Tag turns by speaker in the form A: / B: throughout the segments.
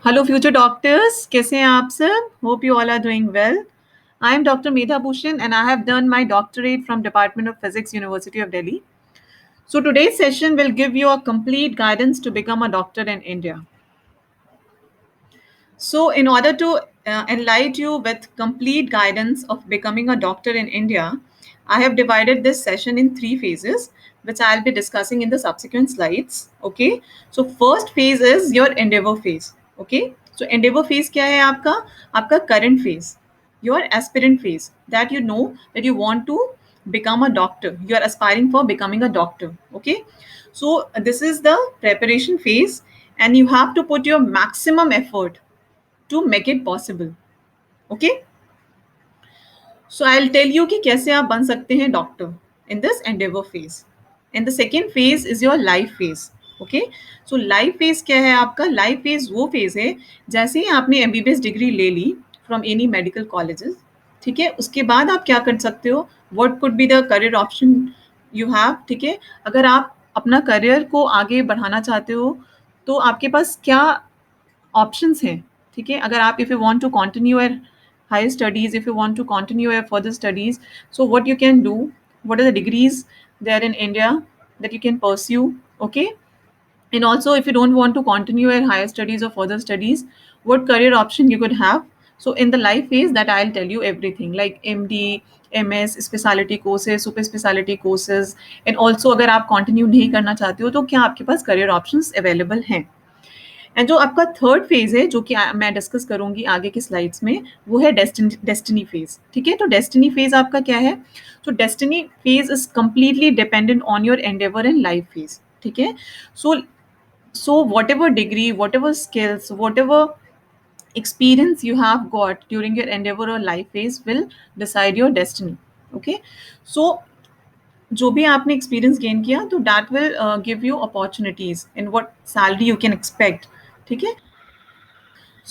A: Hello, future doctors. कैसे हैं आप सब? Hope you all are doing well. I am Dr. Medha Bhushan and I have done my doctorate from Department of Physics, University of Delhi. So today's session will give you a complete guidance to become a doctor in India. So in order to enlighten you with complete guidance of becoming a doctor in India, I have divided this session in three phases, which I'll be discussing in the subsequent slides. Okay. So first phase is your endeavor phase. Okay. So endeavor phase क्या है आपका? आपका current phase, your aspirant phase, that you know that you want to become a doctor. You are aspiring for becoming a doctor. Okay. So this is the preparation phase, and you have to put your maximum effort to make it possible. Okay, so I'll tell you कि कैसे आप बन सकते हैं doctor in this endeavor phase. And the second phase is your life phase. Okay, so life phase क्या है आपका? Life phase वो phase है जैसे ही आपने MBBS डिग्री ले ली from any medical colleges. ठीक है, उसके बाद आप क्या कर सकते हो? What could be the career option you have? ठीक है, अगर आप अपना करियर को आगे बढ़ाना चाहते हो तो आपके पास क्या ऑप्शंस हैं. ठीक है, अगर आप if you want to continue your higher studies, if you want to continue your further studies, so what you can do, what are the degrees there in India that you can pursue. Okay, and also if you don't want to continue your higher studies or further studies, what career option you could have. So in the life phase, that I'll tell you everything like MD, MS, specialty courses, super specialty courses. And also अगर आप continue नहीं करना चाहते हो तो क्या आपके पास career options available हैं. एंड जो आपका थर्ड फेज है जो कि मैं डिस्कस करूंगी आगे की स्लाइड्स में, वो है डेस्टिनी फेज. ठीक है, तो डेस्टिनी फेज आपका क्या है? तो destiny phase is completely dependent on your Endeavour in life phase. ठीक है, so what ever degree, what ever skills, what ever experience you have got during your endeavor or life phase will decide your destiny. Okay, so जो भी आपने experience gain किया तो that will give you opportunities in what salary you can expect. ठीक है,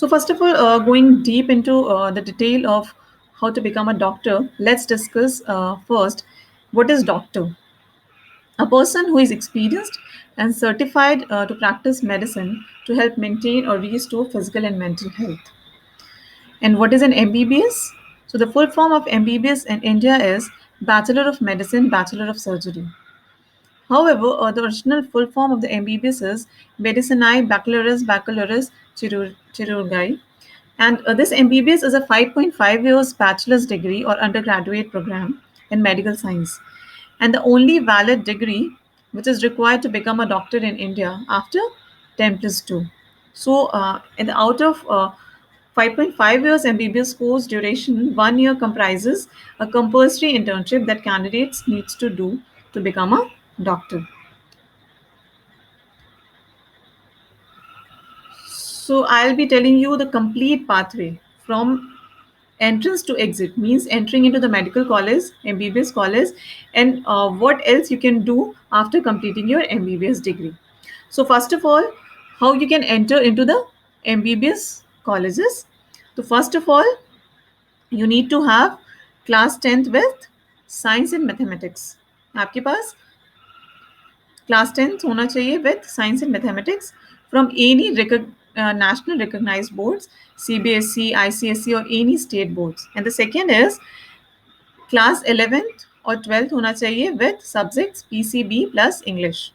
A: so first of all, going deep into the detail of how to become a doctor, let's discuss first what is doctor. A person who is experienced and certified to practice medicine to help maintain or restore physical and mental health. And what is an MBBS? So the full form of MBBS in India is Bachelor of Medicine, Bachelor of Surgery. However, the original full form of the MBBS is Medicinae Baccalaureus Chirurgiae. And this MBBS is a 5.5 years bachelor's degree or undergraduate program in medical science, and the only valid degree which is required to become a doctor in India after 10 plus 2. So, out of 5.5 years MBBS course duration, 1 year comprises a compulsory internship that candidates needs to do to become a doctor. So I'll be telling you the complete pathway from entrance to exit, means entering into the medical college, MBBS college, and what else you can do after completing your MBBS degree. So first of all, how you can enter into the MBBS colleges. So first of all, you need to have class 10th with science and mathematics. आपके पास class 10th होना चाहिए with science and mathematics from any national recognized boards, CBSE, ICSE, or any state boards. And the second is class 11th or 12th होना चाहिए with subjects PCB plus English.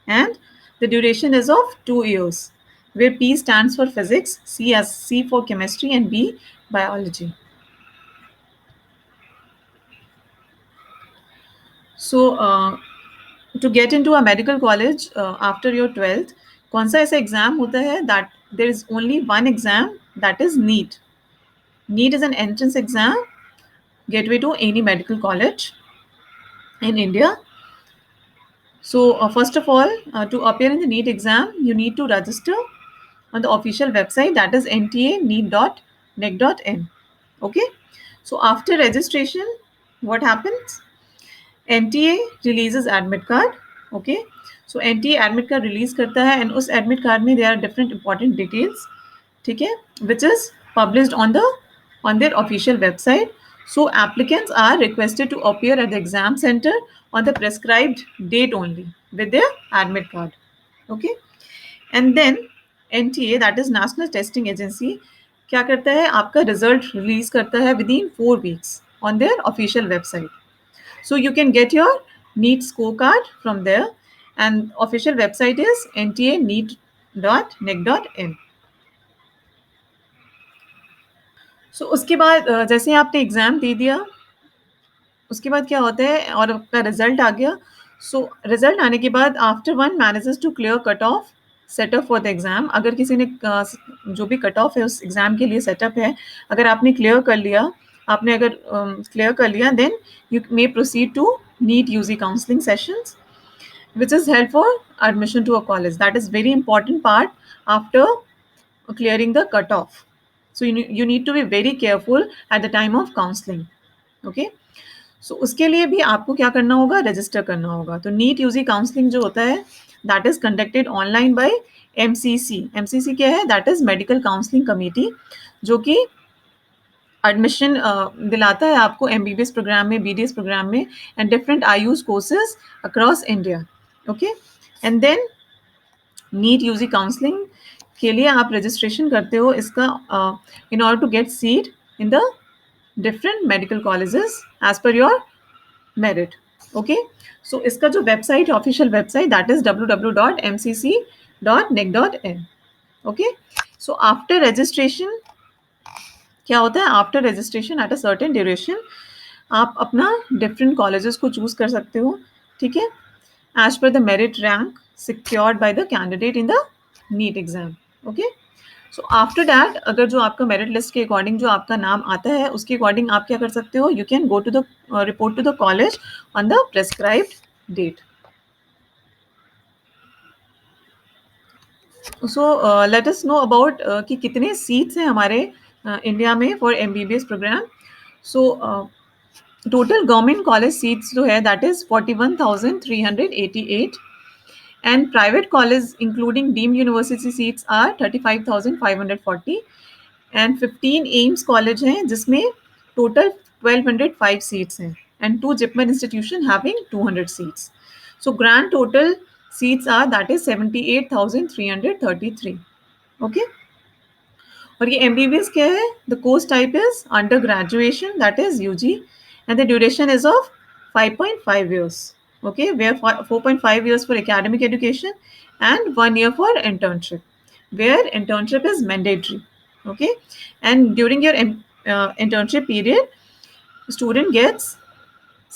A: And the duration is of 2 years, where P stands for physics, C for chemistry, and B biology. So to get into a medical college after your 12th, कौन सा ऐसा exam होता है? that there is only one exam, that is NEET. NEET is an entrance exam gateway to any medical college in India. So first of all, to appear in the NEET exam, you need to register on the official website, that is nta.neet.nec.in. Okay, so after registration, what happens? NTA releases admit card. Okay, so NTA admit card release करता है, and उस admit card में there are different important details. ठीक है, which is published on their official website. So applicants are requested to appear at the exam center on the prescribed date only with their admit card. Okay, and then NTA, that is national testing agency, क्या करता है, आपका result release करता है with in 4 weeks on their official website. So you can get your NEET scorecard from there, and official website is nta.neet.nic.in. So उसके बाद जैसे आपने एग्ज़ाम दे दिया, उसके बाद क्या होता है और आपका रिजल्ट आ गया. सो रिजल्ट आने के बाद after one manages to clear cut off setup for the exam. अगर किसी ने जो भी कट ऑफ है उस एग्ज़ाम के लिए सेटअप है, अगर आपने क्लियर कर लिया, आपने अगर क्लियर कर लिया, then you may proceed to NEET UG counselling sessions which is held for admission to a college. That is very important part after clearing the cutoff. So you need to be very careful at the time of counseling. Okay. सो उसके लिए भी आपको क्या करना होगा, register करना होगा. तो नीट यूजी काउंसलिंग जो होता है that is conducted online by MCC. MCC क्या है, that is medical counselling committee, जो कि एडमिशन दिलाता है आपको MBBS प्रोग्राम में, BDS प्रोग्राम में, and different AYUSH courses across India. Okay. And then NEET UG counselling के लिए आप रजिस्ट्रेशन करते हो इसका in order to get seat in the different medical colleges as per your merit. Okay. So इसका जो वेबसाइट है, official website, that is www.mcc.nic.in. Okay. So after registration क्या होता है, after registration at a certain duration आप अपना different colleges को choose कर सकते हो. ठीक है. As per the merit rank secured by the candidate in the NEET exam. Okay. So after that अगर जो आपका मेरिट लिस्ट के अकॉर्डिंग जो आपका नाम आता है उसके अकॉर्डिंग आप क्या कर सकते हो, you can go to the report to the college on the prescribed date. So let us know about कि कितने सीट्स हैं हमारे इंडिया में for MBBS programme. So total government college seats जो है that is 41,388, and private college including deemed university seats are 35,540, and 15 AIMS college हैं जिसमें total 1,205 seats हैं, and 2 JIPMER institution having 200 seats. So grand total seats are that is 78,333. Okay. और ये MBBS क्या है, the course type is under graduation, that is UG, and the duration is of 5.5 years. Okay, where 4.5 years for academic education and 1 year for internship, where internship is mandatory. Okay, and during your internship period, student gets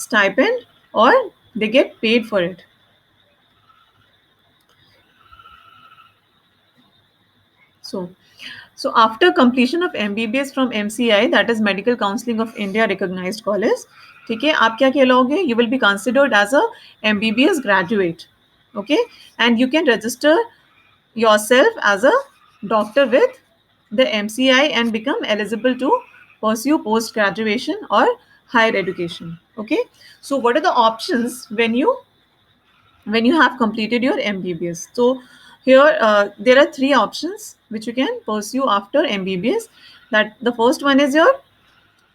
A: stipend or they get paid for it. So after completion of MBBS from MCI, that is Medical Counseling of India recognized college, ठीक है, आप क्या कहलाओगे, you will be considered as a MBBS graduate. Okay, and you can register yourself as a doctor with the MCI and become eligible to pursue post graduation or higher education. Okay, so what are the options when you have completed your MBBS? So here there are 3 options which you can pursue after MBBS. That the first one is your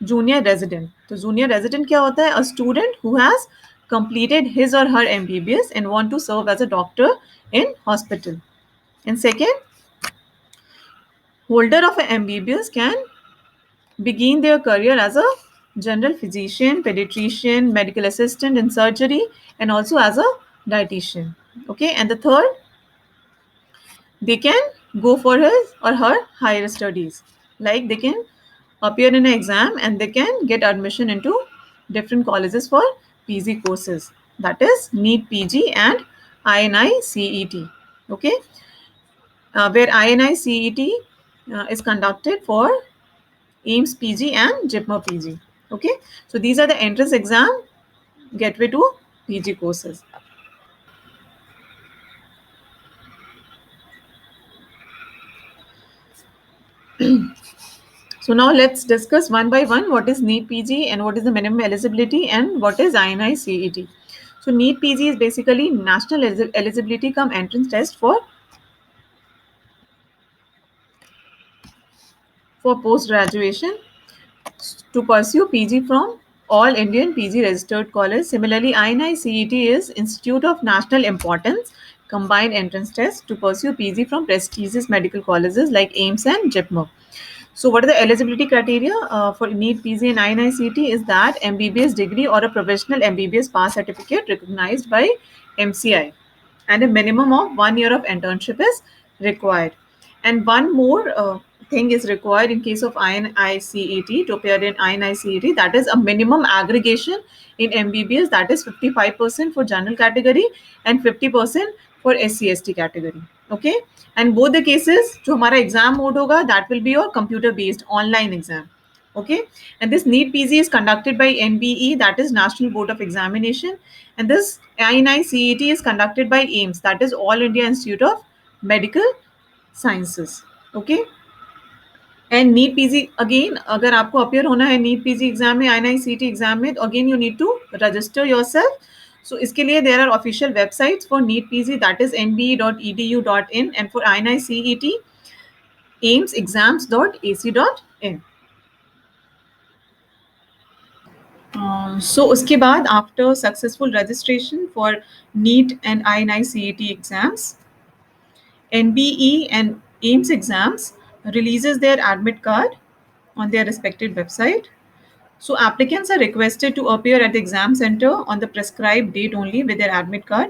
A: junior resident. So junior resident क्या होता है, a student who has completed his or her MBBS and want to serve as a doctor in hospital. And second, holder of a MBBS can begin their career as a general physician, pediatrician, medical assistant in surgery, and also as a dietitian. Okay, and the third, they can go for his or her higher studies. Like they can appear in an exam and they can get admission into different colleges for PG courses. That is NEET PG and INI CET. Okay, where INI CET is conducted for AIMS PG and JIPMER PG. Okay, so these are the entrance exam gateway to PG courses. So now let's discuss one by one what is NEET PG and what is the minimum eligibility and what is INI CET. So NEET PG is basically national eligibility cum entrance test for post graduation to pursue PG from all Indian PG registered college. Similarly, INI CET is Institute of National Importance combined entrance test to pursue PG from prestigious medical colleges like AIMS and JIPMER. So, what are the eligibility criteria for NEET PG and INICET is that MBBS degree or a professional MBBS pass certificate recognized by MCI, and a minimum of 1 year of internship is required. And one more thing is required in case of INICET to appear in INICET, that is a minimum aggregation in MBBS, that is 55% for general category and 50% for SC/ST category. Okay, and both the cases जो हमारा exam mode होगा, that will be your computer based online exam. Okay, and this NEET PG is conducted by NBE, that is National Board of Examination, and this INICET is conducted by AIMS, that is All India Institute of Medical Sciences. Okay, and NEET PG again, अगर आपको appear होना है NEET PG exam में, INICET exam में, तो again you need to register yourself. So इसके लिए there are official websites for NEET PG, that is nbe.edu.in, and for INICET aimsexams.ac.in. So उसके बाद after successful registration for NEET and INICET exams, NBE and AIMS exams releases their admit card on their respective website. So applicants are requested to appear at the exam center on the prescribed date only with their admit card.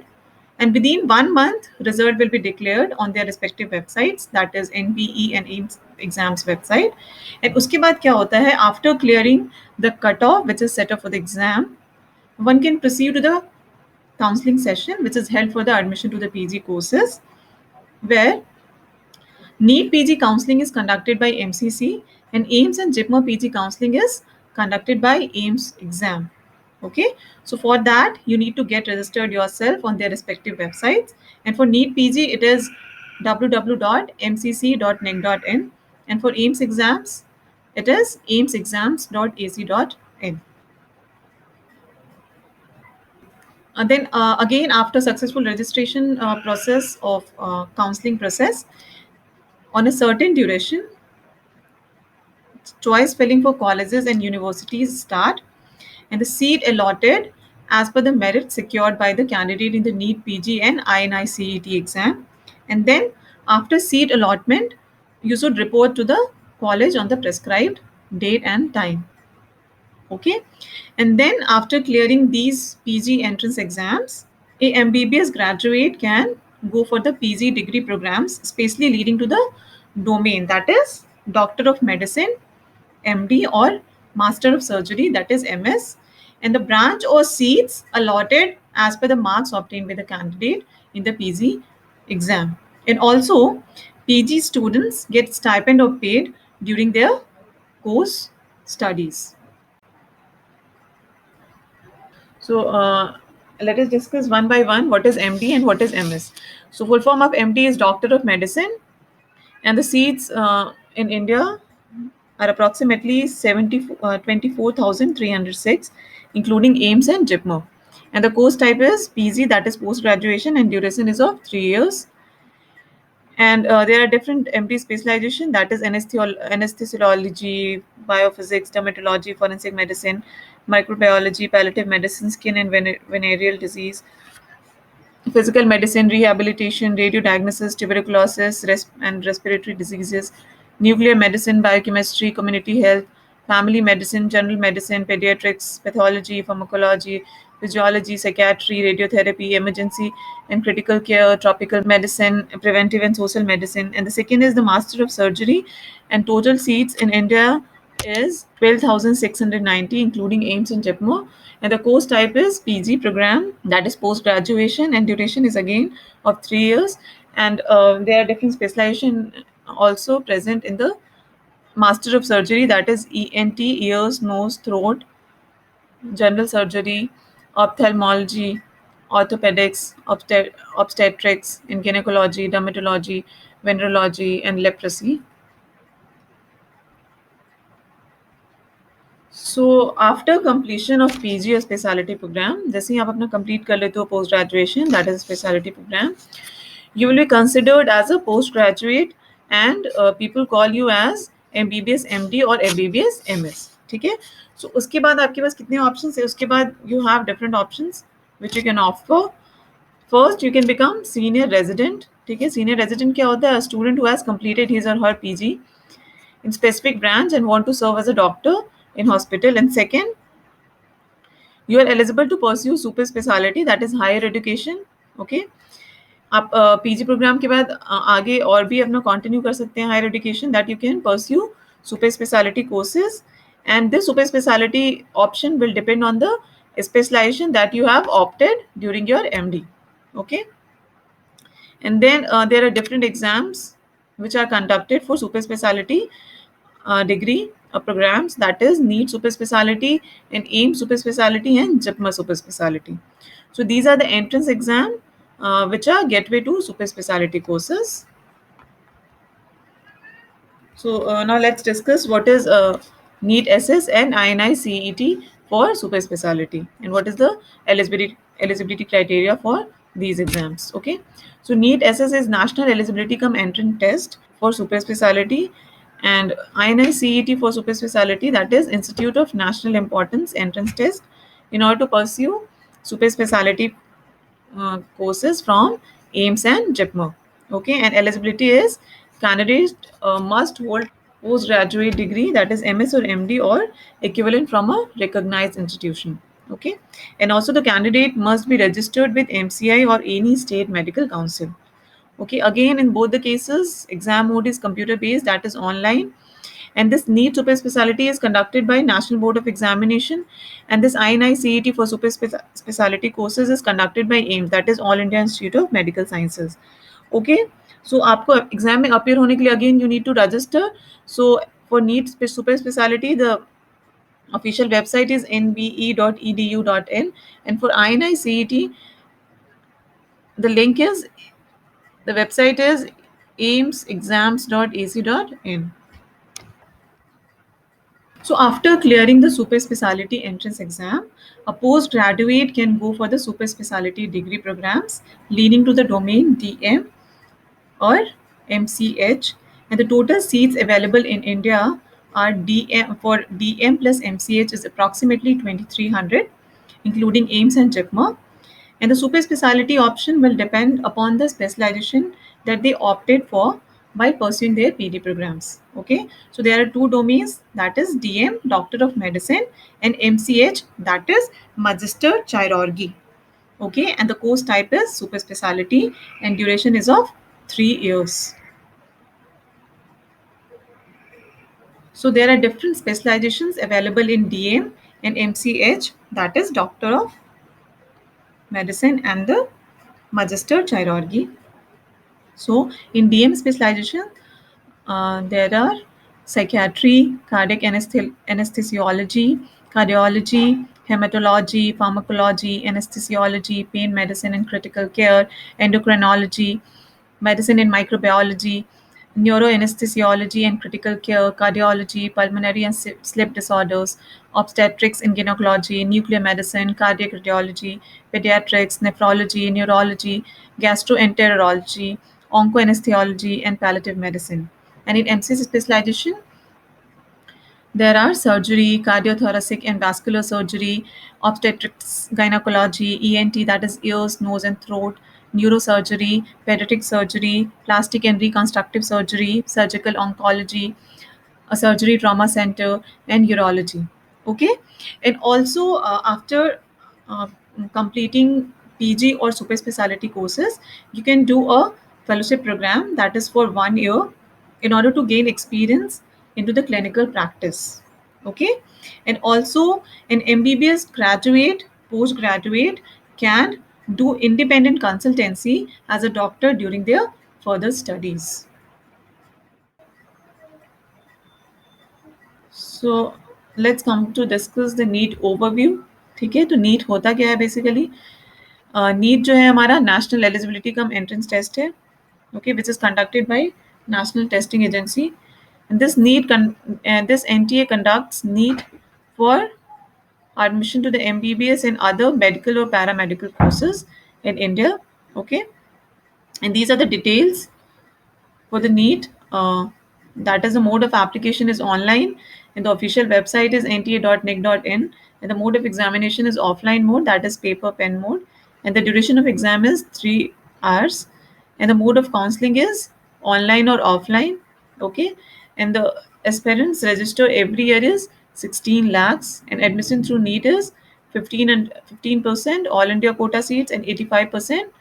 A: And within 1 month, result will be declared on their respective websites, that is NBE and AIMS exams website. And उसके बाद क्या होता है, after clearing the cutoff which is set up for the exam, one can proceed to the counseling session which is held for the admission to the PG courses, where NEET PG counseling is conducted by MCC, and AIMS and JIPMER PG counseling is conducted by AIMS exam. Okay, so for that you need to get registered yourself on their respective websites, and for NEET PG it is www.mcc.nec.in, and for AIMS exams it is aimsexams.ac.in. And then again, after successful registration process of counseling process, on a certain duration, choice filling for colleges and universities start, and the seat allotted as per the merit secured by the candidate in the NEET PG and INICET exam. And then after seat allotment, you should report to the college on the prescribed date and time. Okay, and then after clearing these PG entrance exams, a MBBS graduate can go for the PG degree programs, especially leading to the domain, that is Doctor of Medicine, MD, or Master of Surgery, that is MS, and the branch or seats allotted as per the marks obtained by the candidate in the PG exam. And also, PG students get stipend or paid during their course studies. So let us discuss one by one what is MD and what is MS. So full form of MD is Doctor of Medicine, and the seats in India are approximately 24,306, including AIMS and JIPMER. And the course type is PG, that is post graduation, and duration is of 3 years. And there are different MD specialization, that is anesthesiology, biophysics, dermatology, forensic medicine, microbiology, palliative medicine, skin and venereal disease, physical medicine, rehabilitation, radiodiagnosis, tuberculosis, and respiratory diseases, nuclear medicine, biochemistry, community health, family medicine, general medicine, pediatrics, pathology, pharmacology, physiology, psychiatry, radiotherapy, emergency and critical care, tropical medicine, preventive and social medicine. And the second is the Master of Surgery, and total seats in India is 12,690, including AIMS and JIPMER. And the course type is PG program, that is post graduation, and duration is again of 3 years. And there are different specialization also present in the Master of Surgery, that is ENT, ears, nose, throat, general surgery, ophthalmology, orthopedics, obstetrics, and gynecology, dermatology, venerology, and leprosy. So after completion of PG और speciality programme, जैसे ही आप अपना complete कर लेते हो post graduation, that is speciality programme, you will be considered as a postgraduate, and people call you as MBBS MD और MBBS MS. ठीक है, सो उसके बाद आपके पास कितने ऑप्शंस है, उसके बाद you have different options which you can opt for. First you can become senior resident. ठीक है, सीनियर रेजिडेंट क्या होता है? Student who has completed his or her PG in specific branch and want to serve as a doctor in hospital. And second, you are eligible to pursue super specialty, that is higher education. Okay, आप PG programme के बाद आगे और भी अपना continue कर सकते हैं higher education, that you can pursue super speciality courses. And this super speciality option will depend on the specialization that you have opted during your MD. Okay, and then there are different exams which are conducted for super specialty degree programs, that is NEET super specialty and AIM super specialty and JIPMA super specialty. So these are the entrance exam which are gateway to super specialty courses. So now let's discuss what is NEET SS and INI CET for super specialty and what is the eligibility criteria for these exams. Okay, so NEET SS is National Eligibility Cum Entrance Test for super specialty, and INI CET for super specialty, that is Institute of National Importance Entrance Test in order to pursue super specialty courses from AIMS and JIPMA. Okay, and eligibility is candidate must hold postgraduate degree, that is MS or MD or equivalent from a recognized institution. Okay, and also the candidate must be registered with MCI or any state medical council. Okay, again in both the cases exam mode is computer based, that is online, and this NEET super specialty is conducted by National Board of Examination, and this INI CET for super specialty courses is conducted by AIMS, that is All India Institute of Medical Sciences. Okay, so आपको exam में appear होने के लिए again you need to register. So for NEET super specialty the official website is nbe.edu.in, and for INI CET the link is, the website is aimsexams.ac.in. So after clearing the super specialty entrance exam, a postgraduate can go for the super specialty degree programs leading to the domain DM or MCH, and the total seats available in India are DM plus MCH is approximately 2300, including AIMS and JIPMA. And the super specialty option will depend upon the specialization that they opted for by pursuing their PD programs. Okay, so there are two domains, that is DM, Doctor of Medicine, and MCH, that is Magister Chirurgy. Okay, and the course type is super specialty and duration is of 3 years. So there are different specializations available in DM and MCH, that is Doctor of Medicine and the Magister Chirurgy. So in DM specialization, there are psychiatry, cardiac anesthesiology, cardiology, hematology, pharmacology, anesthesiology, pain medicine and critical care, endocrinology, medicine and microbiology, neuroanesthesiology and critical care, cardiology, pulmonary and sleep disorders, obstetrics and gynecology, nuclear medicine, cardiac radiology, pediatrics, nephrology, neurology, gastroenterology, oncoanesthesiology, and palliative medicine. And in MCS specialization, there are surgery, cardiothoracic and vascular surgery, obstetrics, gynecology, ENT, that is ears, nose, and throat, neurosurgery, pediatric surgery, plastic and reconstructive surgery, surgical oncology, a surgery trauma center, and urology. Okay, and also after uh, completing PG or super specialty courses, you can do a fellowship program, that is for 1 year, in order to gain experience into the clinical practice. Okay, and also an MBBS graduate, postgraduate can do independent consultancy as a doctor during their further studies. So let's come to discuss the NEET overview. ठीक है, तो NEET होता क्या है basically? NEET जो है हमारा national eligibility cum entrance test है. Okay, which is conducted by national testing agency. This NTA conducts NEET for admission to the MBBS and other medical or paramedical courses in India. Okay, and these are the details for the NEET. That is, the mode of application is online, and the official website is nta.nic.in, and the mode of examination is offline mode, that is paper pen mode, and the duration of exam is 3 hours, and the mode of counseling is online or offline. Okay, and the aspirants register every year is 16 lakhs, and admission through NEET is 15% all India quota seats and 85%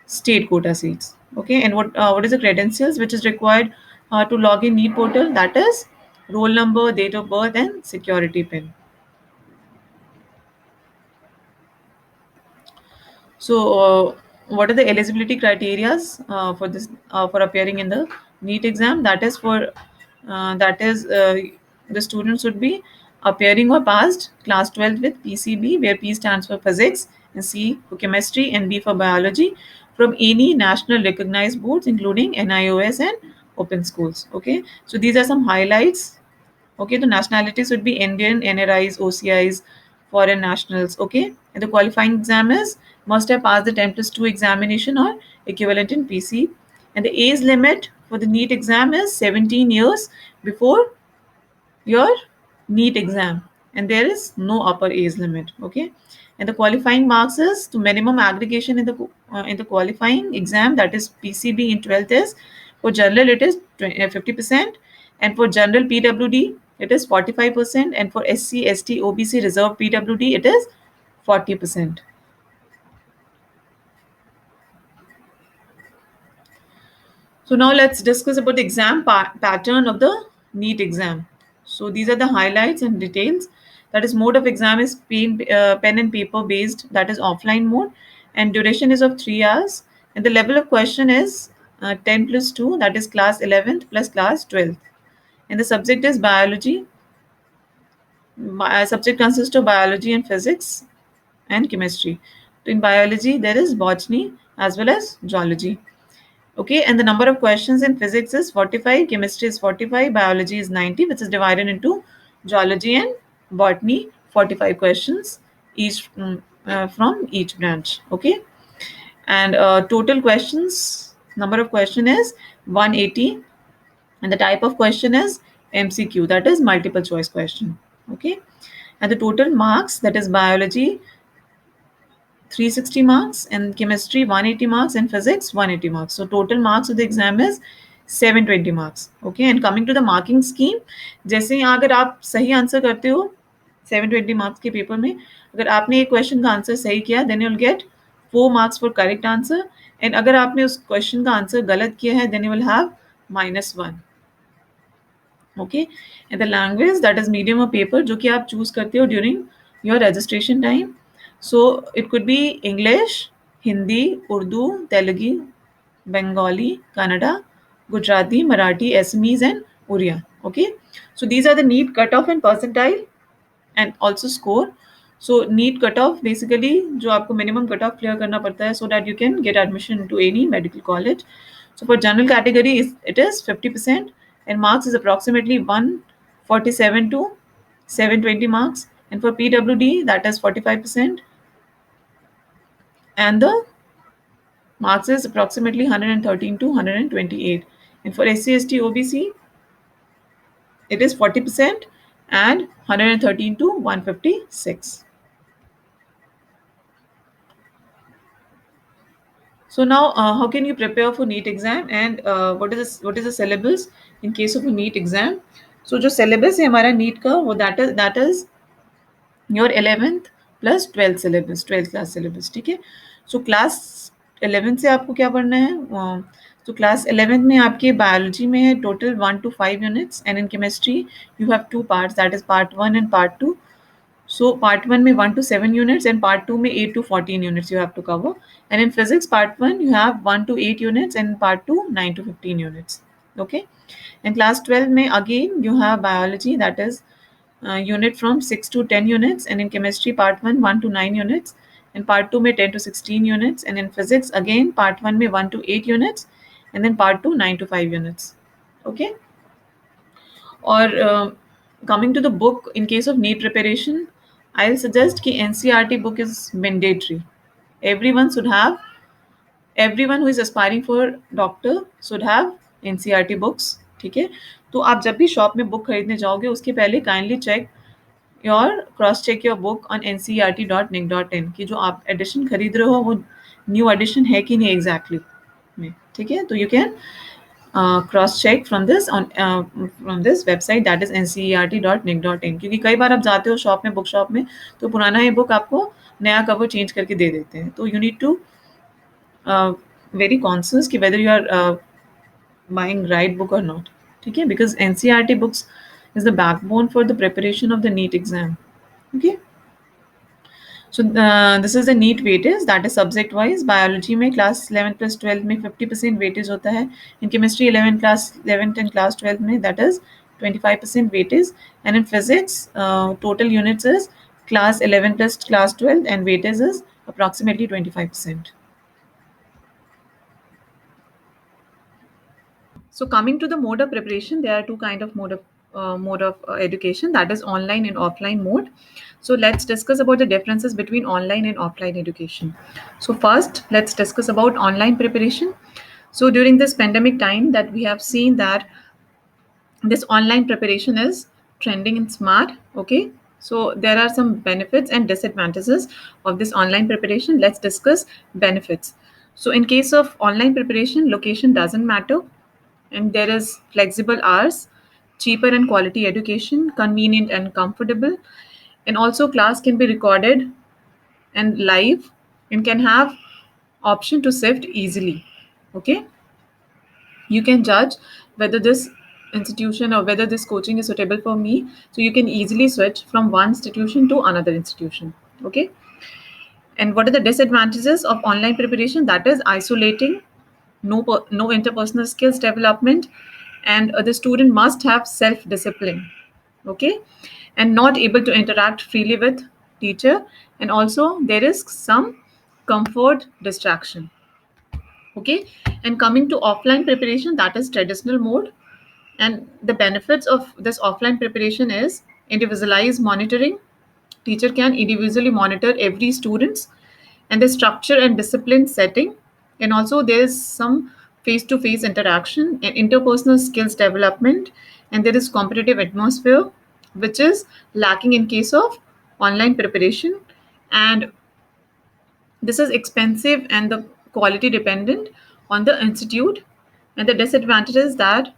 A: state quota seats. Okay, and what is the credentials which is required to log in NEET portal? That is roll number, date of birth, and security pin. So, what are the eligibility criterias for this for appearing in the NEET exam? That is the students should be appearing or passed class 12 with PCB, where P stands for physics, and C for chemistry, and B for biology, from any national recognized boards, including NIOS and open schools. Okay, so these are some highlights. Okay, the nationalities would be Indian, NRIs, OCIs, foreign nationals. Okay, and the qualifying exam is must have passed the 10 plus 2 examination or equivalent in PC. And the age limit for the NEET exam is 17 years before your NEET exam, and there is no upper age limit. Okay, and the qualifying marks is to minimum aggregation in the qualifying exam, that is PCB in 12th is for general it is 50%, and for general PWD it is 45%, and for SC ST OBC reserved PWD it is 40%. So now let's discuss about the exam pattern of the NEET exam. So these are the highlights and details. That is, mode of exam is pen and paper based, that is offline mode, and duration is of 3 hours. And the level of question is 10 plus 2, that is class 11th plus class 12th. And the subject is biology. Subject consists of biology and physics and chemistry. In biology, there is botany as well as zoology. Okay, and the number of questions in physics is 45, chemistry is 45, biology is 90, which is divided into zoology and botany, 45 questions each from each branch. Okay, and total questions, number of question is 180, and the type of question is MCQ, that is multiple choice question. Okay, and the total marks, that is biology 360 marks, and chemistry 180 marks, and physics 180 marks. So total marks of the exam is 720 marks. Okay, and coming to the marking scheme, जैसे ही अगर आप सही answer करते हो 720 marks के paper में, अगर आपने एक क्वेश्चन का आंसर सही किया then you will get 4 marks for correct answer, and अगर आपने उस क्वेश्चन का आंसर गलत किया है then you will have -1. Okay, and the language that is medium of paper जो कि आप चूज करते हो during your registration time. So it could be English, Hindi, Urdu, Telugu, Bengali, Kannada, Gujarati, Marathi, Assamese, and Oriya. Okay, so these are the NEET cutoff and percentile and also score. So NEET cutoff basically जो आपको minimum cutoff clear करना पड़ता है so that you can get admission into any medical college. So for general category it is 50%, and marks is approximately 147 to 720 marks, and for PWD that is 45%, and the marks is approximately 113 to 128, and for SC ST OBC it is 40% and 113 to 156. So now, how can you prepare for NEET exam, and what is the syllabus in case of a NEET exam? So जो syllabus है हमारा NEET का वो that is your 11th plus 12th syllabus, 12th class syllabus. ठीक है, so class 11 से आपको क्या पढ़ना है? तो क्लास 11th में आपके बायोलॉजी में है total 1 to 5 units, and in chemistry you have 2 parts, that is part 1 and part 2. So part 1 में 1 to 7 units, and part 2 में 8 to 14 units you have to cover. And in physics part 1 you have 1 to 8 units, and part 2 9 to 15 units. Okay. And class 12 में again you have biology, that is unit from 6 to 10 units, and in chemistry part 1 1 to 9 units, and part 2 में 10 to 16 units, and in physics again part 1 में 1 to 8 units, and then part 2 9 to 5 units. Okay. Or coming to the book, in case of NEET preparation, I'll suggest कि NCERT book is mandatory. Everyone who is aspiring for doctor should have NCERT books. ठीक है, तो आप जब भी shop में book खरीदने जाओगे उसके पहले kindly check your cross check your book on ncert.nic.in कि जो आप एडिशन खरीद रहे हो वो न्यू एडिशन है कि नहीं एग्जैक्टली में, ठीक है। तो you can cross check from this website that is ncert.nic.in, क्योंकि कई बार आप जाते हो शॉप में, बुक शॉप में, तो पुराना ही बुक आपको नया कवर चेंज करके दे देते हैं। तो you need to very conscious कि whether you are buying right book or not, ठीक है, because ncrt books is the backbone for the preparation of the NEET exam, okay। So this is the NEET weightage, that is subject wise। biology में class 11 plus 12 में 50% weightage होता है, in chemistry 11 and class 12 में that is 25% weightage, and in physics total units is class 11 plus class 12 and weightage is approximately 25%। So coming to the mode of preparation, there are two kind of mode of education, that is online and offline mode. So let's discuss about the differences between online and offline education. So first, let's discuss about online preparation. So during this pandemic time, that we have seen that this online preparation is trending and smart, okay। So there are some benefits and disadvantages of this online preparation. Let's discuss benefits. So in case of online preparation, location doesn't matter, and there is flexible hours, cheaper and quality education, convenient and comfortable, and also class can be recorded and live and can have option to shift easily, okay। You can judge whether this institution or whether this coaching is suitable for me, so you can easily switch from one institution to another institution, okay। And what are the disadvantages of online preparation? That is isolating, no interpersonal skills development, and the student must have self discipline, okay, and not able to interact freely with teacher, and also there is some comfort distraction, okay। And coming to offline preparation, that is traditional mode, and the benefits of this offline preparation is individualized monitoring. Teacher can individually monitor every student's and the structure and discipline setting. And also there is some face-to-face interaction and interpersonal skills development. And there is competitive atmosphere, which is lacking in case of online preparation. And this is expensive and the quality dependent on the institute. And the disadvantage is that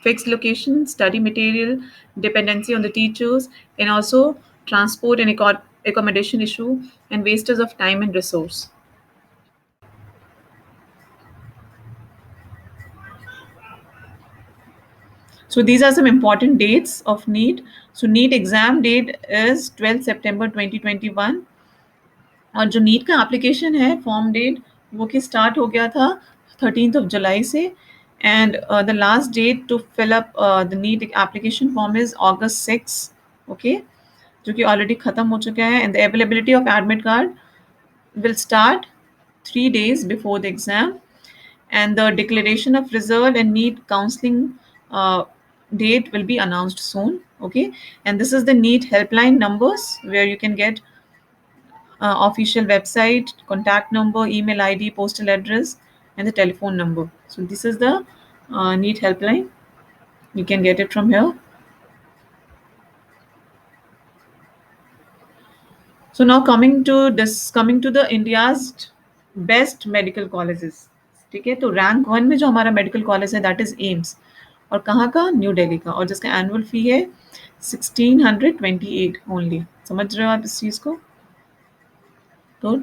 A: fixed location, study material, dependency on the teachers, and also transport and accommodation issue, and wastage of time and resource. So these are some important dates of NEET. So NEET exam date is 12 September 2021, और जो NEET का application है form date वो कि start हो गया था 13th of July से, and the last date to fill up the NEET application form is August 6, okay, जो कि ऑलरेडी ख़त्म हो चुका है। And the availability of admit card will start 3 days before the exam, and the declaration of result and NEET counseling uh, date will be announced soon, okay। And this is the NEET helpline numbers where you can get official website, contact number, email ID, postal address, and the telephone number. So this is the NEET helpline. You can get it from here. So now coming to the India's best medical colleges, ठीक है। तो rank 1 में जो हमारा medical college है that is AIIMS, और कहाँ का, न्यू दिल्ली का, और जिसका एनुअल फी है 1628 ओनली। समझ रहे हो आप इस चीज़ को? तो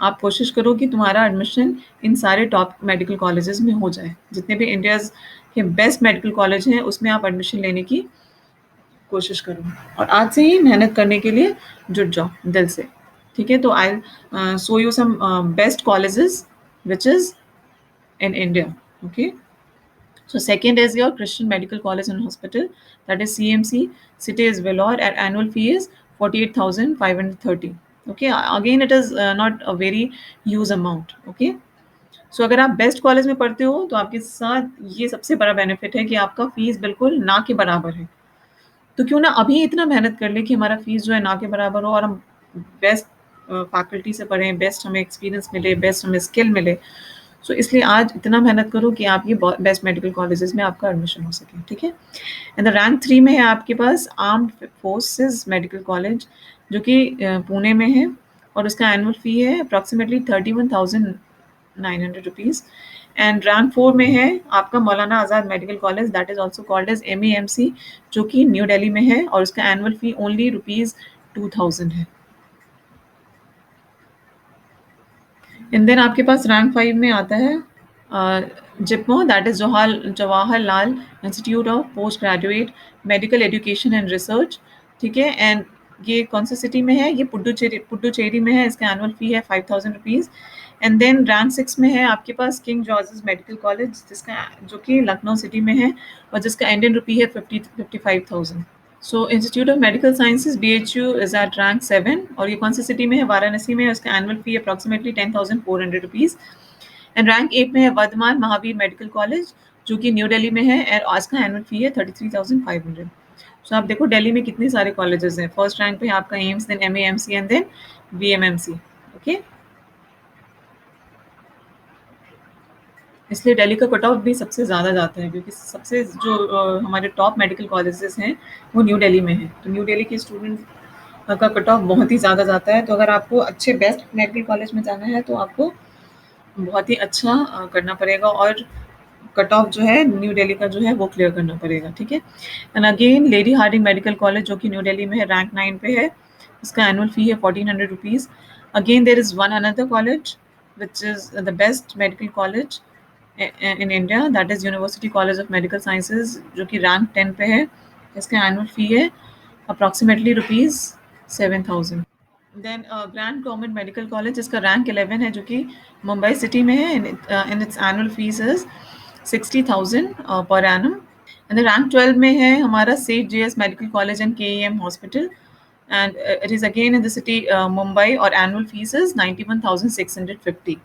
A: आप कोशिश करो कि तुम्हारा एडमिशन इन सारे टॉप मेडिकल कॉलेजेस में हो जाए, जितने भी इंडियाज़ के बेस्ट मेडिकल कॉलेज हैं उसमें आप एडमिशन लेने की कोशिश करो, और आज से ही मेहनत करने के लिए जुट जाओ दिल से, ठीक है। तो I show you some best colleges which is in India, okay। So second is your Christian Medical College and Hospital, that is CMC, city is Vellore, and annual fee is 48,530, okay। Again it is not a very huge amount, okay। So अगर आप best college में पढ़ते हो तो आपके साथ ये सबसे बड़ा बेनिफिट है कि आपका फीस बिल्कुल ना के बराबर है। तो क्यों ना अभी इतना मेहनत कर ले कि हमारा फीस जो है ना के बराबर हो, और हम बेस्ट फैकल्टी से पढ़ें, बेस्ट हमें एक्सपीरियंस मिले, बेस्ट हमें स्किल मिले। सो इसलिए आज इतना मेहनत करो कि आप ये बेस्ट मेडिकल कॉलेजेस में आपका एडमिशन हो सके, ठीक है। एंड द रैंक 3 में है आपके पास आर्म्ड फोर्सेस मेडिकल कॉलेज, जो कि पुणे में है, और उसका एनुअल फ़ी है अप्रॉक्सिमेटली 31,900 रुपीज़। एंड रैंक 4 में है आपका Maulana Azad medical college, that is also called as MEMC, जो कि न्यू दिल्ली में है, और उसका एनुअल फ़ी ओनली रुपीज़ 2,000 है। एंड देन आपके पास रैंक 5 में आता है JIPMER, that is Jawaharlal institute of post graduate medical education and research, ठीक है। एंड ये कौन सा सिटी में है? ये पुडुचेरी में है। इसका एनुअल फ़ी है 5,000 रुपीज़। एंड देन रैंक 6 में है आपके पास किंग जॉर्जेस मेडिकल कॉलेज, जिसका जो कि लखनऊ सिटी में है, और जिसका इंडियन रुपी है 55,000। So institute of medical sciences BHU is at rank 7, और ये कौन सी सिटी में है? वाराणसी में है। उसका annual fee approximately 10,400 rupees. And rank 8 में है वर्धमान महावीर मेडिकल कॉलेज, जो कि न्यू दिल्ली में है, और आज का एनुअल फी है 33,500। सो आप देखो दिल्ली में कितने सारे कॉलेजेस हैं। फर्स्ट रैंक पे है आपका AIIMS, then MEMC, and then VMMC, okay. इसलिए दिल्ली का कट ऑफ भी सबसे ज़्यादा जाता है, क्योंकि सबसे जो हमारे टॉप मेडिकल कॉलेजेस हैं वो न्यू दिल्ली में है। तो न्यू दिल्ली के स्टूडेंट का कट ऑफ बहुत ही ज़्यादा जाता है। तो अगर आपको अच्छे बेस्ट मेडिकल कॉलेज में जाना है तो आपको बहुत ही अच्छा करना पड़ेगा, और कट ऑफ जो है न्यू दिल्ली का जो है वो क्लियर करना पड़ेगा, ठीक है। And again Lady Hardinge Medical College, जो कि न्यू दिल्ली में है, रैंक 9 पे है। इसका एनुअल फी है 1,400 rupees. Again there is one another college which is the best medical college in India, that is University College of Medical Sciences, जो कि रैंक 10 पे है। इसका एनुअल फी है approximately rupees 7,000। Then Grant Government Medical College, जिसका rank 11 है, जो कि मुंबई सिटी में है, in its annual fees is 60,000 per annum. And rank 12 में है हमारा Seth JS medical college and KEM hospital, and it is again in the city Mumbai, और annual fees is 91,650।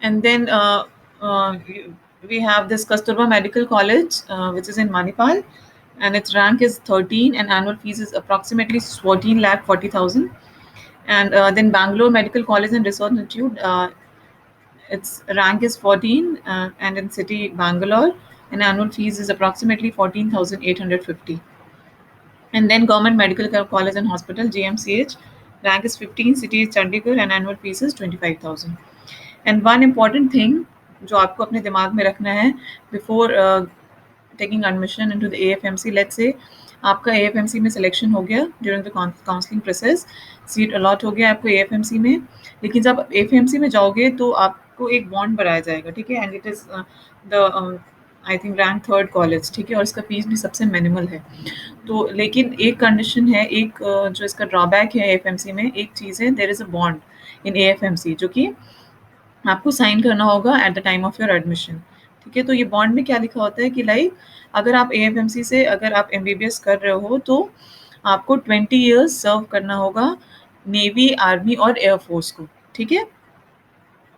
A: And then we have this Kasturba Medical College, which is in Manipal, and its rank is 13, and annual fees is approximately 14,40,000. And then Bangalore Medical College and Research Institute, its rank is 14, and in city Bangalore, and annual fees is approximately 14,850. And then Government Medical College and Hospital GMCH, rank is 15, city is Chandigarh, and annual fees is 25,000. And one important thing जो आपको अपने दिमाग में रखना है before taking admission into the AFMC, let's say आपका AFMC में selection हो गया during the counselling process, seat allot हो गया आपको AFMC में, लेकिन जब AFMC में जाओगे तो आपको एक बॉन्ड बनाया जाएगा, ठीक है। And it is the I think rank 3rd college, ठीक है, और इसका फीस भी सबसे मिनिमल है। तो लेकिन एक कंडीशन है, एक जो इसका ड्रॉबैक है AFMC में, एक चीज़ है, there is a bond in AFMC, जो कि आपको साइन करना होगा at the time of your admission, ठीक है। तो ये बॉन्ड में क्या लिखा होता है कि लाइक अगर आप AFMC से अगर आप MBBS कर रहे हो तो आपको 20 ईयर्स सर्व करना होगा नेवी, आर्मी और एयरफोर्स को, ठीक है।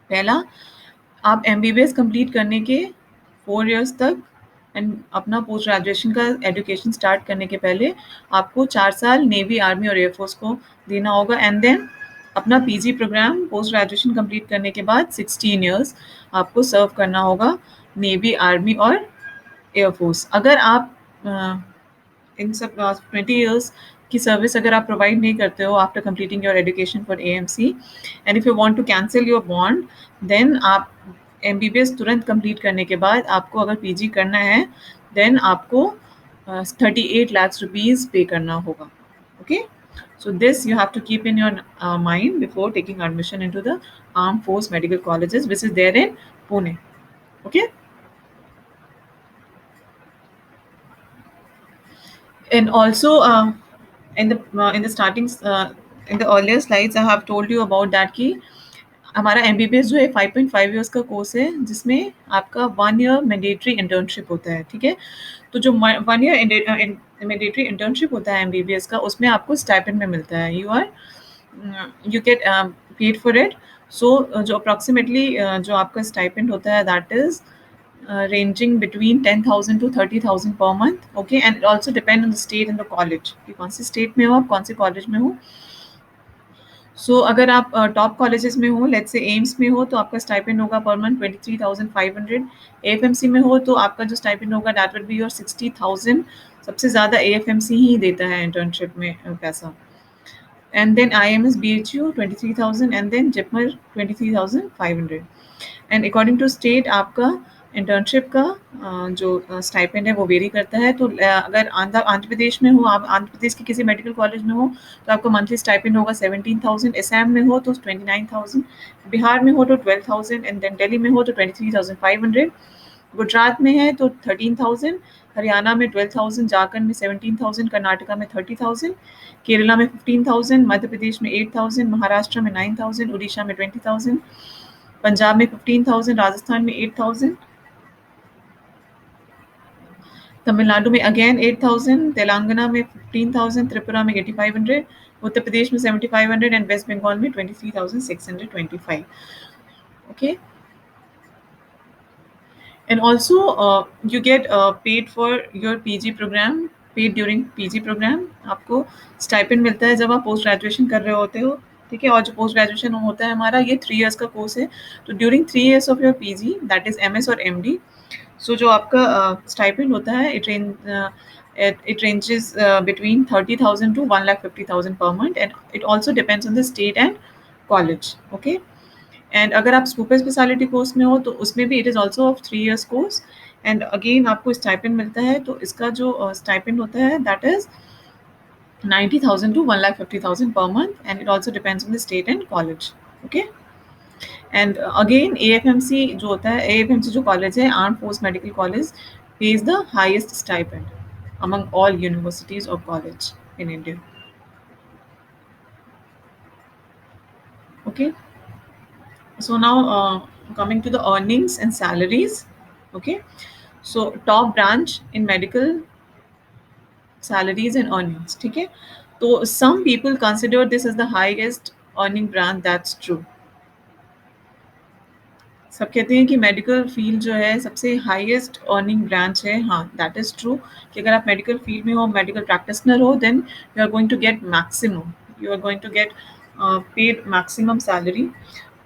A: पहला, आप MBBS कंप्लीट करने के 4 ईयर्स तक एंड अपना पोस्ट ग्रेजुएशन का एजुकेशन स्टार्ट करने के पहले आपको 4 साल नेवी, आर्मी और एयरफोर्स को देना होगा। एंड देन अपना PG programme post graduation complete करने के बाद 16 ईयर्स आपको सर्व करना होगा नेवी, आर्मी और एयरफोर्स। अगर आप इन सब 20 ईयर्स की सर्विस अगर आप प्रोवाइड नहीं करते हो after completing your education for AMC, and if you want to cancel your bond, then आप MBBS तुरंत कंप्लीट करने के बाद आपको अगर PG करना है, देन आपको 38 लाख रुपीज़ पे करना होगा, okay. So this you have to keep in your mind before taking admission into the armed force medical colleges, which is there in Pune, okay. And also in the starting in the earlier slides I have told you about that कि हमारा MBBS जो है 5.5 years का course है, जिसमें आपका 1 year mandatory internship होता है, ठीक है। तो जो 1 ईयर मैंडेटरी इंटर्नशिप होता है MBBS का, उसमें आपको स्टाइपेंड में मिलता है, you get paid for it. So जो अप्रॉक्सीमेटली जो आपका स्टाइपेंड होता है, that is ranging between 10,000 to 30,000 per month, okay, and it also depend on the state and the college कि कौन सी स्टेट में हो आप, कौन से कॉलेज में हो। सो अगर आप टॉप कॉलेजेस में हो, लेट्स से एम्स में हो, तो आपका स्टाइपेंड होगा पर मंथ 23,500। एएफएमसी में हो तो आपका जो स्टाइपेंड होगा दैट विल बी योर 60,000। सबसे ज़्यादा एएफएमसी ही देता है इंटर्नशिप में पैसा। And then IMS BHU 23,000 and then JIPMER 23,500। And according to state आपका इंटर्नशिप का जो स्टाइपेंड है वो वेरी करता है। तो अगर आंध्र प्रदेश में हो, आप आंध्र प्रदेश के किसी मेडिकल कॉलेज में हो, तो आपका मंथली स्टाइपेंड होगा 17,000। असम में हो तो 29,000, बिहार में हो तो 12,000, एंड देन दिल्ली में हो तो 23,500। गुजरात में है तो 13,000, हरियाणा में 12,000, झारखंड में 17,000, कर्नाटका में 30,000, केरला में 15,000, मध्य प्रदेश में 8,000, महाराष्ट्र में 9,000, उड़ीसा में 20,000, पंजाब में 15,000, राजस्थान में 8,000, तमिलनाडु में अगेन 8,000, तेलंगाना में 15,000, त्रिपुरा में 8,500, उत्तर प्रदेश में 7,500 एंड वेस्ट बंगाल में 23,625। Okay, and also you get paid for your PG program, paid during PG program। आपको स्टाइपेंड मिलता है जब आप पोस्ट ग्रेजुएशन कर रहे होते हो, ठीक है। और जो पोस्ट ग्रेजुएशन होता है हमारा, ये 3 years का कोर्स है। तो during 3 years of your PG, that is MS और MD, सो जो आपका स्टाइपेंड होता है it ranges between 30,000 to 1,50,000 per month, and it also depends on the state and college। Okay, and अगर आप सुपर स्पेशलिटी कोर्स में हो तो उसमें भी it is also of 3 years course, and again आपको स्टाइपेंड मिलता है। तो इसका जो स्टाइपेंड होता है that is 90,000 to 1,50,000 per month, and it also depends on the state and college। Okay, and again AFMC जो होता है, AFMC जो कॉलेज है, arm force medical college, pays the highest stipend among all universities or college in India। Okay, so now coming to the earnings and salaries। Okay, so top branch in medical salaries and earnings, ठीक है। तो some people consider this as the highest earning branch, that's true। सब कहते हैं कि medical field जो है सबसे हाईएस्ट अर्निंग ब्रांच है। हाँ, दैट इज़ ट्रू कि अगर आप मेडिकल फील्ड में हो, मेडिकल प्रैक्टिशनर हो, then you are going to get maximum, you are going to get paid maximum salary.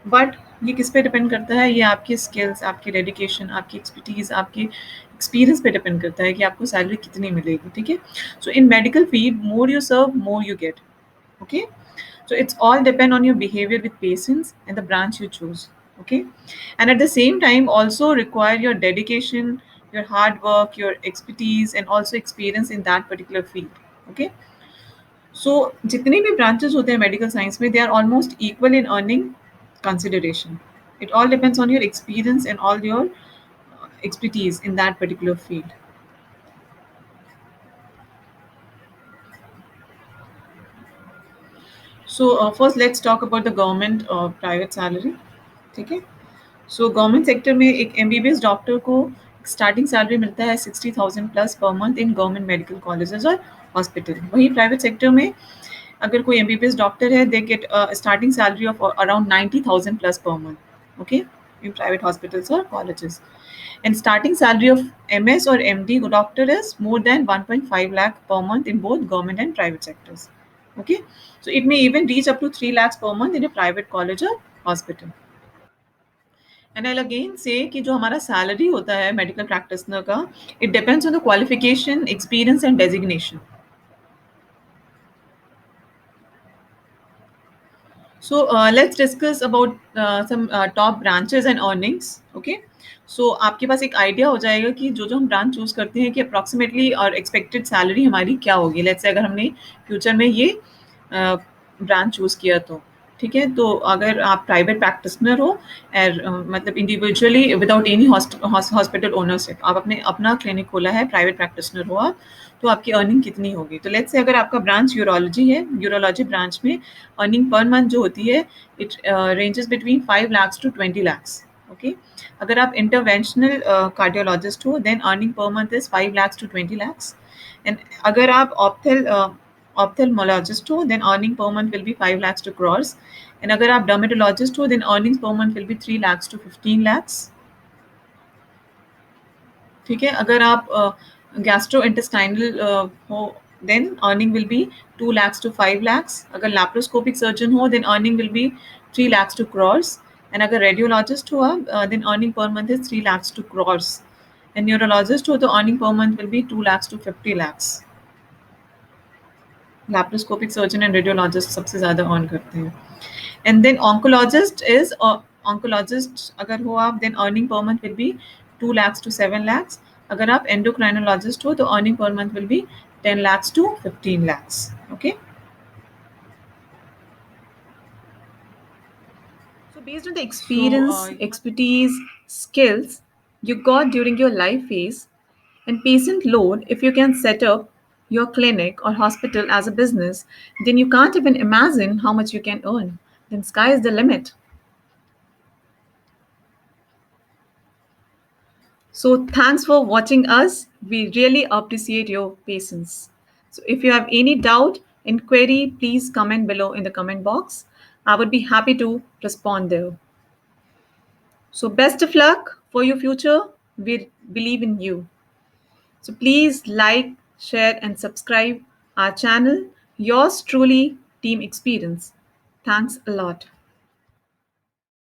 A: But ये किस पे डिपेंड करता है? ये आपकी स्किल्स, आपकी डेडिकेशन, आपकी एक्सपर्टीज़, आपके एक्सपीरियंस पे डिपेंड करता है कि आपको सैलरी कितनी मिलेगी, ठीक है। So in medical field, more you serve, more you get. Okay, so it's all depend on your behavior with patients and the branch you choose। Okay, and at the same time also require your dedication, your hard work, your expertise, and also experience in that particular field। Okay, so जितने भी branches होते हैं medical science में, they are almost equal in earning consideration। It all depends on your experience and all your expertise in that particular field। So first let's talk about the government private salary। ठीक है, so government sector में एक MBBS doctor को starting salary मिलता है 60,000 plus per month in government medical colleges और hospital. वहीं private sector में अगर कोई MBBS डॉक्टर है, they get starting salary of around 90,000 plus per month. Okay, in private hospitals और colleges, and starting salary of MS और MD doctor is more than 1.5 lakh per month in both government and private sectors। Okay, so it may even reach up to 3 lakhs per month in a private college or hospital। And I again say कि जो हमारा salary होता है medical practitioner का, it depends on the qualification, experience and designation. So let's discuss about some top branches and earnings. Okay, so आपके पास एक idea हो जाएगा कि जो जो हम ब्रांच चूज करते हैं कि अप्रॉक्सीमेटली और एक्सपेक्टेड सैलरी हमारी क्या होगी। लेट्स से अगर हमने फ्यूचर में ये ब्रांच चूज़ किया तो, ठीक है। तो अगर आप प्राइवेट प्रैक्टिशनर हो, और मतलब individually without any hospital ownership, आप अपने अपना क्लिनिक खोला है, प्राइवेट प्रैक्टिशनर हो आप, तो आपकी अर्निंग कितनी होगी? तो लेट्स से अगर आपका ब्रांच यूरोलॉजी है, यूरोलॉजी ब्रांच में अर्निंग पर मंथ जो होती है, it ranges between 5 lakhs to 20 lakhs। Okay, अगर आप इंटरवेंशनल कार्डियोलॉजिस्ट हो, then earning per month is 5 lakhs to 20 lakhs। And अगर आप ophthalmologist हो, then earning per month will be 5 lakhs to crores। And अगर आप dermatologist हो, then earnings per month will be 3 lakhs to 15 lakhs। ठीक है, अगर आप गैस्ट्रो इंटेस्टाइनल हो, then earning will be 2 lakhs to 5 lakhs. अगर laparoscopic surgeon हो, then earning will be 3 lakhs to crores. And अगर radiologist हुआ, then earning per month is 3 lakhs to crores. And neurologist हो, तो earning per month will be 2 lakhs to 50 lakhs. Laparoscopic surgeon and radiologist सबसे ज़्यादा earn करते हैं. And then oncologist is oncologist अगर हो आप, then earning per month will be 2 lakhs to 7 lakhs. अगर आप endocrinologist हो, तो earning per month will be 10 lakhs to 15 lakhs. Okay. So based on the experience, expertise, skills you got during your life phase and patient load, if you can set up your clinic or hospital as a business, then you can't even imagine how much you can earn. Then sky is the limit. So thanks for watching us. We really appreciate your patience. So if you have any doubt, inquiry, please comment below in the comment box. I would be happy to respond there. So best of luck for your future. We believe in you. So please like, share, and subscribe our channel. Yours truly, Team Experience. Thanks a lot.